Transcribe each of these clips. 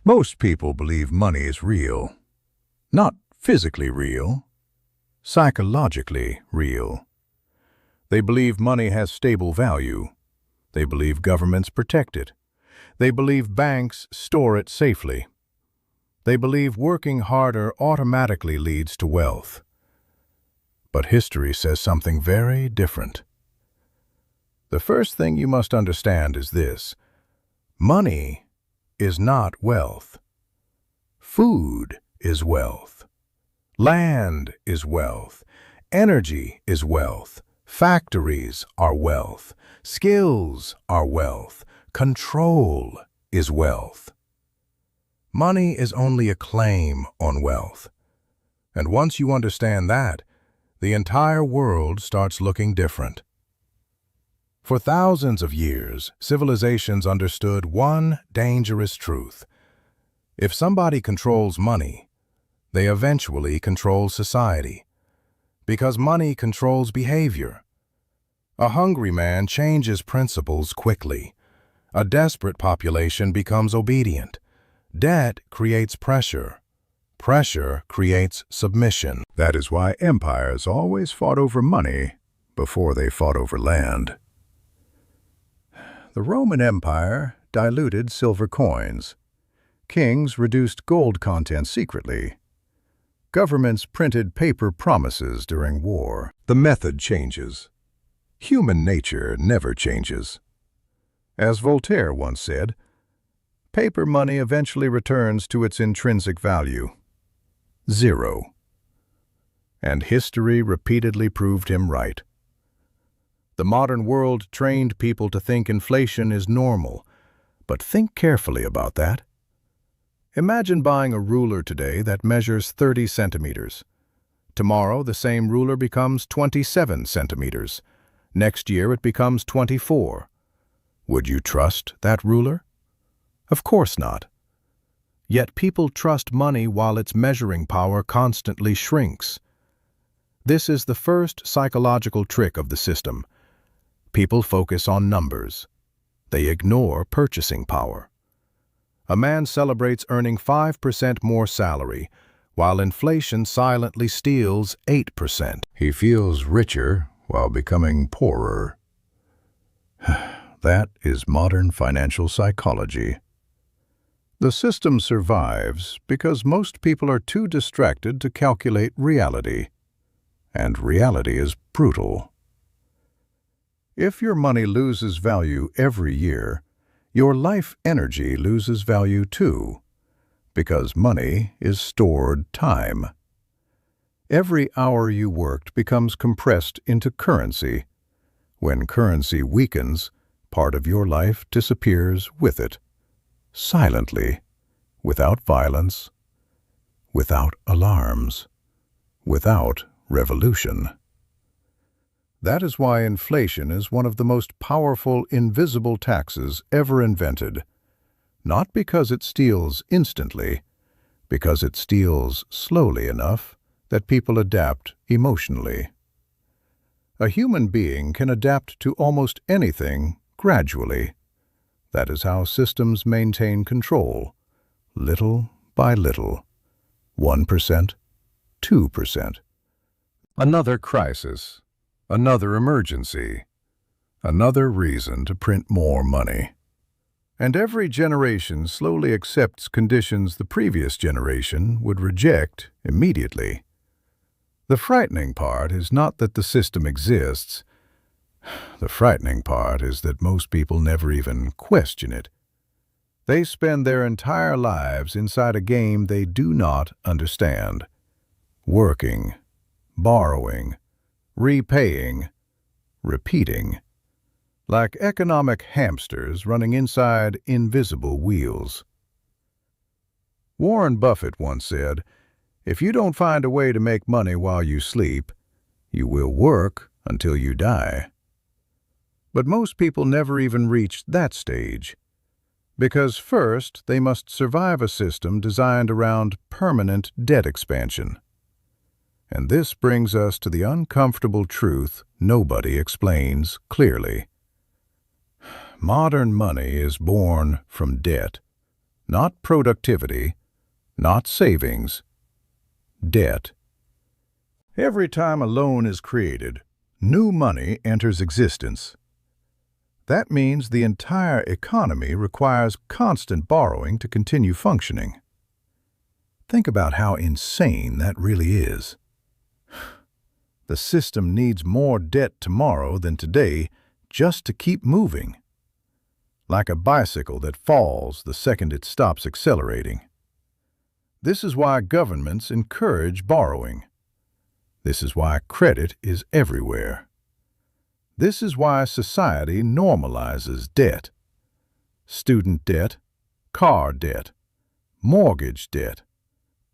Most people believe money is real. Not physically real, psychologically real. They believe money has stable value. They believe governments protect it. They believe banks store it safely. They believe working harder automatically leads to wealth. But history says something very different. The first thing you must understand is this: money is not wealth. Food is wealth. Land is wealth. Energy is wealth. Factories are wealth. Skills are wealth. Control is wealth. Money is only a claim on wealth. And once you understand that, the entire world starts looking different. For thousands of years, civilizations understood one dangerous truth. If somebody controls money, they eventually control society. Because money controls behavior. A hungry man changes principles quickly. A desperate population becomes obedient. Debt creates pressure. Pressure creates submission. That is why empires always fought over money before they fought over land. The Roman Empire diluted silver coins. Kings reduced gold content secretly. Governments printed paper promises during war. The method changes. Human nature never changes. As Voltaire once said, paper money eventually returns to its intrinsic value: zero. And history repeatedly proved him right. The modern world trained people to think inflation is normal, but think carefully about that. Imagine buying a ruler today that measures 30 centimeters. Tomorrow, the same ruler becomes 27 centimeters. Next year, it becomes 24. Would you trust that ruler? Of course not. Yet people trust money while its measuring power constantly shrinks. This is the first psychological trick of the system. People focus on numbers. They ignore purchasing power. A man celebrates earning 5% more salary, while inflation silently steals 8%. He feels richer while becoming poorer. That is modern financial psychology. The system survives because most people are too distracted to calculate reality. And reality is brutal. If your money loses value every year, your life energy loses value too, because money is stored time. Every hour you worked becomes compressed into currency. When currency weakens, part of your life disappears with it, silently, without violence, without alarms, without revolution. That is why inflation is one of the most powerful invisible taxes ever invented. Not because it steals instantly, because it steals slowly enough that people adapt emotionally. A human being can adapt to almost anything gradually. That is how systems maintain control, little by little, 1%, 2%. Another crisis. Another emergency, another reason to print more money. And every generation slowly accepts conditions the previous generation would reject immediately. The frightening part is not that the system exists. The frightening part is that most people never even question it. They spend their entire lives inside a game they do not understand. Working, borrowing, repaying, repeating, like economic hamsters running inside invisible wheels. Warren Buffett once said, "If you don't find a way to make money while you sleep, you will work until you die." But most people never even reach that stage, because first they must survive a system designed around permanent debt expansion. And this brings us to the uncomfortable truth nobody explains clearly. Modern money is born from debt, not productivity, not savings, debt. Every time a loan is created, new money enters existence. That means the entire economy requires constant borrowing to continue functioning. Think about how insane that really is. The system needs more debt tomorrow than today just to keep moving. Like a bicycle that falls the second it stops accelerating. This is why governments encourage borrowing. This is why credit is everywhere. This is why society normalizes debt. Student debt, car debt, mortgage debt,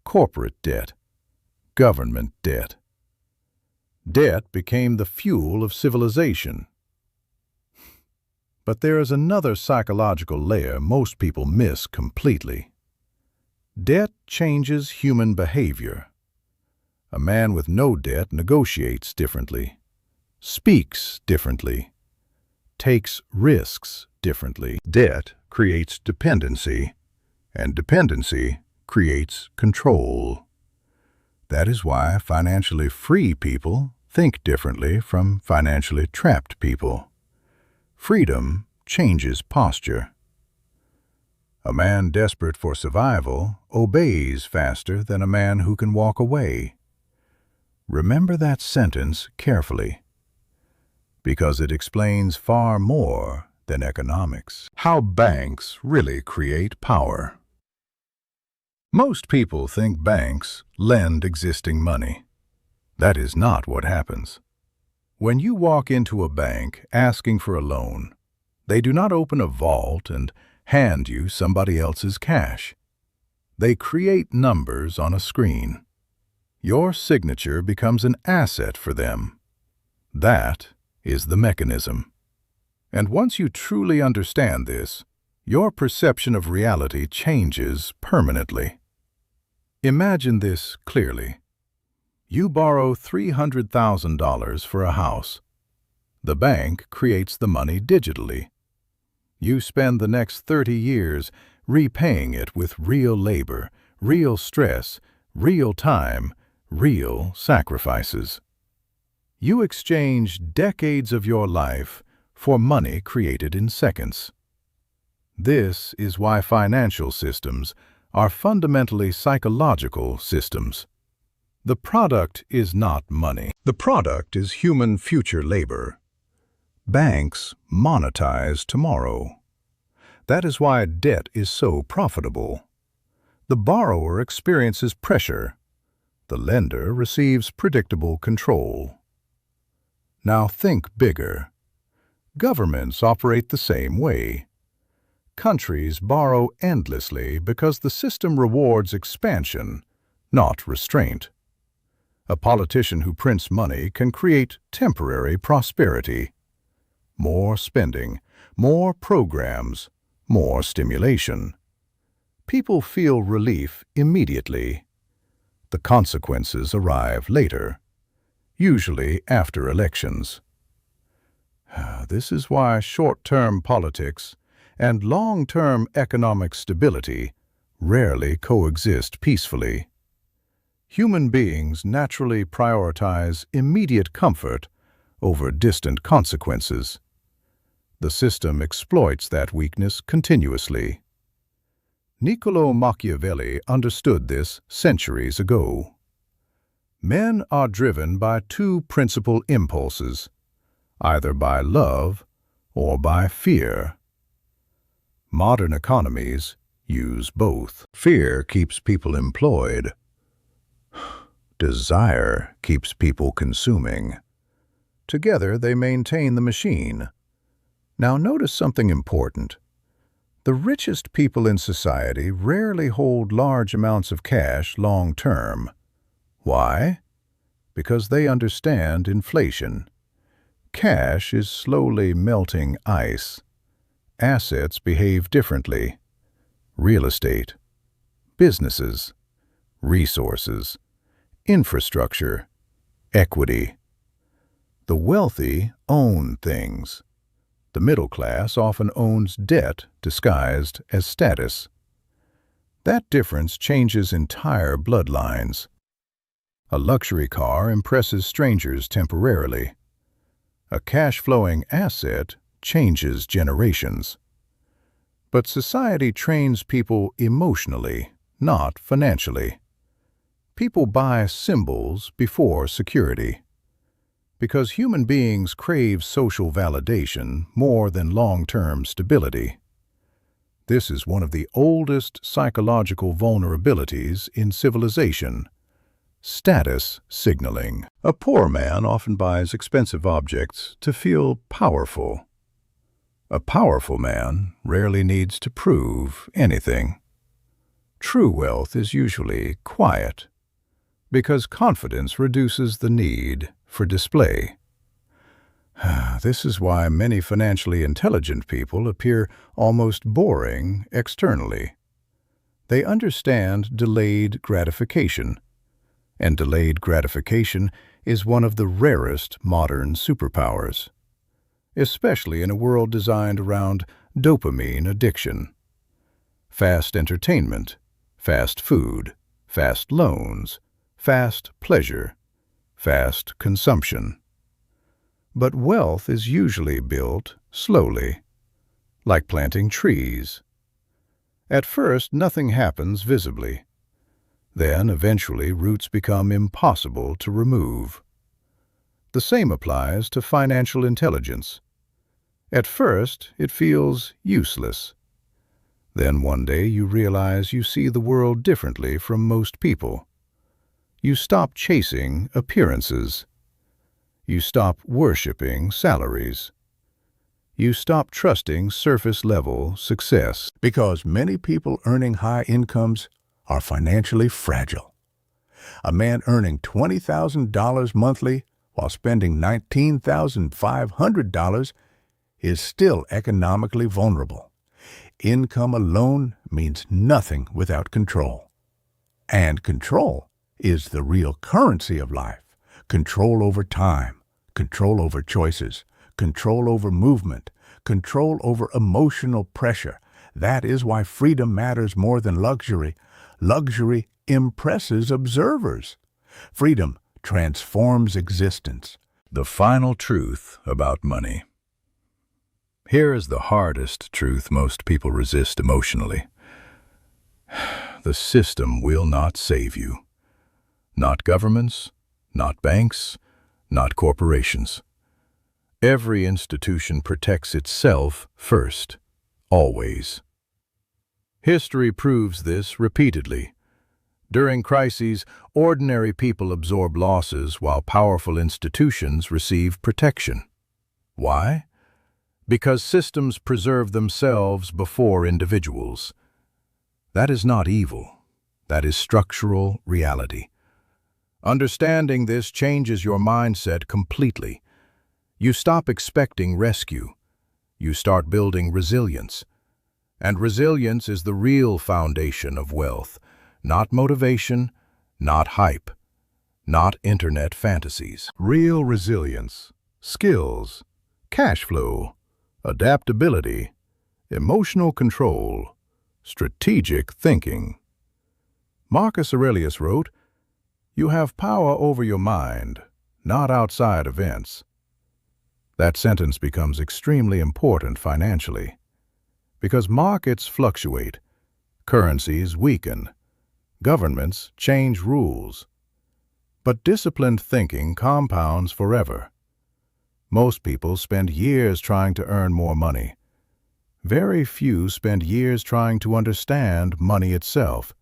corporate debt, government debt. Debt became the fuel of civilization. But there is another psychological layer most people miss completely. Debt changes human behavior. A man with no debt negotiates differently, speaks differently, takes risks differently. Debt creates dependency, and dependency creates control. That is why financially free people think differently from financially trapped people. Freedom changes posture. A man desperate for survival obeys faster than a man who can walk away. Remember that sentence carefully, because it explains far more than economics. How banks really create power. Most people think banks lend existing money. That is not what happens. When you walk into a bank asking for a loan, they do not open a vault and hand you somebody else's cash. They create numbers on a screen. Your signature becomes an asset for them. That is the mechanism. And once you truly understand this, your perception of reality changes permanently. Imagine this clearly. You borrow $300,000 for a house. The bank creates the money digitally. You spend the next 30 years repaying it with real labor, real stress, real time, real sacrifices. You exchange decades of your life for money created in seconds. This is why financial systems are fundamentally psychological systems. The product is not money. The product is human future labor. Banks monetize tomorrow. That is why debt is so profitable. The borrower experiences pressure. The lender receives predictable control. Now think bigger. Governments operate the same way. Countries borrow endlessly because the system rewards expansion, not restraint. A politician who prints money can create temporary prosperity. More spending, more programs, more stimulation. People feel relief immediately. The consequences arrive later, usually after elections. This is why short-term politics and long-term economic stability rarely coexist peacefully. Human beings naturally prioritize immediate comfort over distant consequences. The system exploits that weakness continuously. Niccolò Machiavelli understood this centuries ago. Men are driven by two principal impulses, either by love or by fear. Modern economies use both. Fear keeps people employed. Desire keeps people consuming. Together they maintain the machine. Now notice something important. The richest people in society rarely hold large amounts of cash long-term. Why? Because they understand inflation. Cash is slowly melting ice. Assets behave differently. Real estate, businesses, resources, infrastructure, equity. The wealthy own things. The middle class often owns debt disguised as status. That difference changes entire bloodlines. A luxury car impresses strangers temporarily. A cash-flowing asset changes generations. But society trains people emotionally, not financially. People buy symbols before security. Because human beings crave social validation more than long-term stability. This is one of the oldest psychological vulnerabilities in civilization: status signaling. A poor man often buys expensive objects to feel powerful. A powerful man rarely needs to prove anything. True wealth is usually quiet, because confidence reduces the need for display. This is why many financially intelligent people appear almost boring externally. They understand delayed gratification, and delayed gratification is one of the rarest modern superpowers, especially in a world designed around dopamine addiction. Fast entertainment, fast food, fast loans, fast pleasure, fast consumption. But wealth is usually built slowly, like planting trees. At first, nothing happens visibly. Then, eventually, roots become impossible to remove. The same applies to financial intelligence. At first, it feels useless. Then one day you realize you see the world differently from most people. You stop chasing appearances. You stop worshiping salaries. You stop trusting surface-level success. Because many people earning high incomes are financially fragile. A man earning $20,000 monthly while spending $19,500 is still economically vulnerable. Income alone means nothing without control. And control is the real currency of life. Control over time, control over choices, control over movement, control over emotional pressure. That is why freedom matters more than luxury. Luxury impresses observers. Freedom transforms existence. The final truth about money. Here is the hardest truth most people resist emotionally. The system will not save you. Not governments, not banks, not corporations. Every institution protects itself first, always. History proves this repeatedly. During crises, ordinary people absorb losses while powerful institutions receive protection. Why? Because systems preserve themselves before individuals. That is not evil. That is structural reality. Understanding this changes your mindset completely. You stop expecting rescue. You start building resilience. And resilience is the real foundation of wealth, not motivation, not hype, not internet fantasies. Real resilience, skills, cash flow, adaptability, emotional control, strategic thinking. Marcus Aurelius wrote, "You have power over your mind, not outside events." That sentence becomes extremely important financially, because markets fluctuate, currencies weaken, governments change rules. But disciplined thinking compounds forever. Most people spend years trying to earn more money. Very few spend years trying to understand money itself.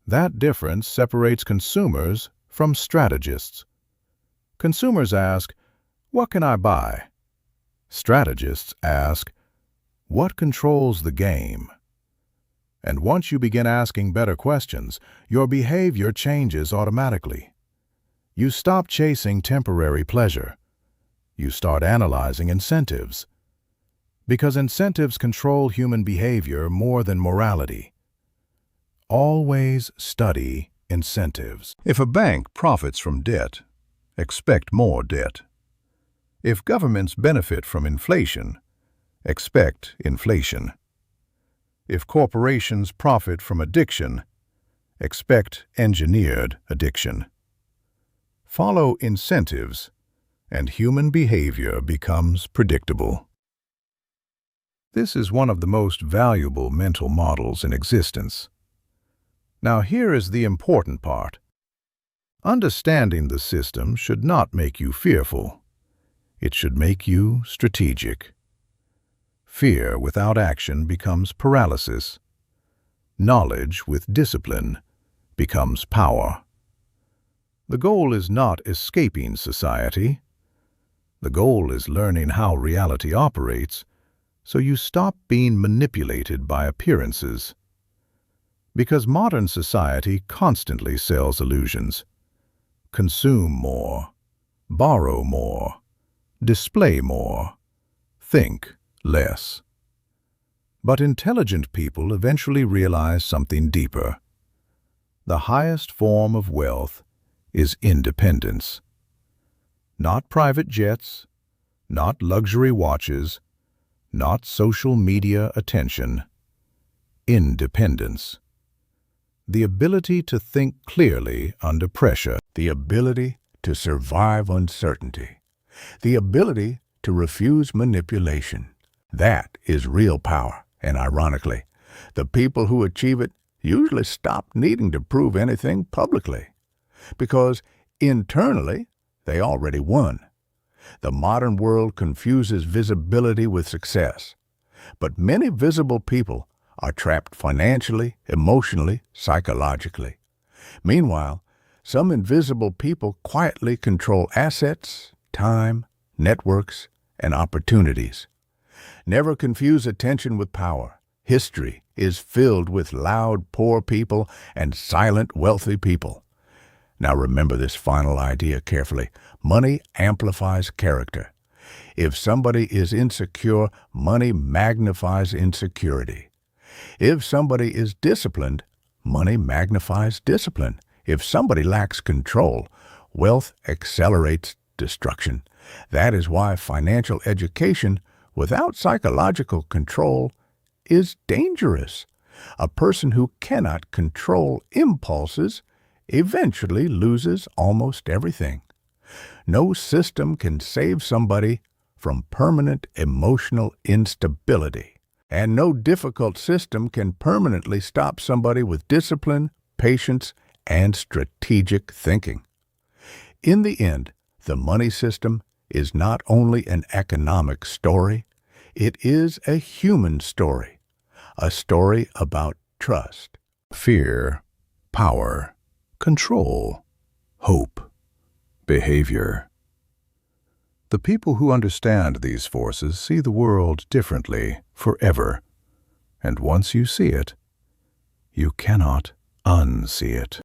That difference separates consumers from strategists. Consumers ask, "What can I buy?" Strategists ask, "What controls the game?" And once you begin asking better questions, your behavior changes automatically. You stop chasing temporary pleasure. You start analyzing incentives. Because incentives control human behavior more than morality. Always study incentives. If a bank profits from debt, expect more debt. If governments benefit from inflation, expect inflation. If corporations profit from addiction, expect engineered addiction. Follow incentives, and human behavior becomes predictable. This is one of the most valuable mental models in existence. Now here is the important part. Understanding the system should not make you fearful. It should make you strategic. Fear without action becomes paralysis. Knowledge with discipline becomes power. The goal is not escaping society. The goal is learning how reality operates, so you stop being manipulated by appearances. Because modern society constantly sells illusions. Consume more, borrow more, display more, think less. But intelligent people eventually realize something deeper. The highest form of wealth is independence. Not private jets, not luxury watches, not social media attention. Independence. The ability to think clearly under pressure. The ability to survive uncertainty. The ability to refuse manipulation. That is real power, and ironically, the people who achieve it usually stop needing to prove anything publicly, because internally they already won. The modern world confuses visibility with success, but many visible people are trapped financially, emotionally, psychologically. Meanwhile, some invisible people quietly control assets, time, networks, and opportunities. Never confuse attention with power. History is filled with loud, poor people and silent, wealthy people. Now remember this final idea carefully. Money amplifies character. If somebody is insecure, money magnifies insecurity. If somebody is disciplined, money magnifies discipline. If somebody lacks control, wealth accelerates destruction. That is why financial education without psychological control is dangerous. A person who cannot control impulses eventually loses almost everything. No system can save somebody from permanent emotional instability. And no difficult system can permanently stop somebody with discipline, patience, and strategic thinking. In the end, the money system is not only an economic story, it is a human story, a story about trust, Fear, power, control, hope, behavior. The people who understand these forces see the world differently forever, and once you see it, you cannot unsee it.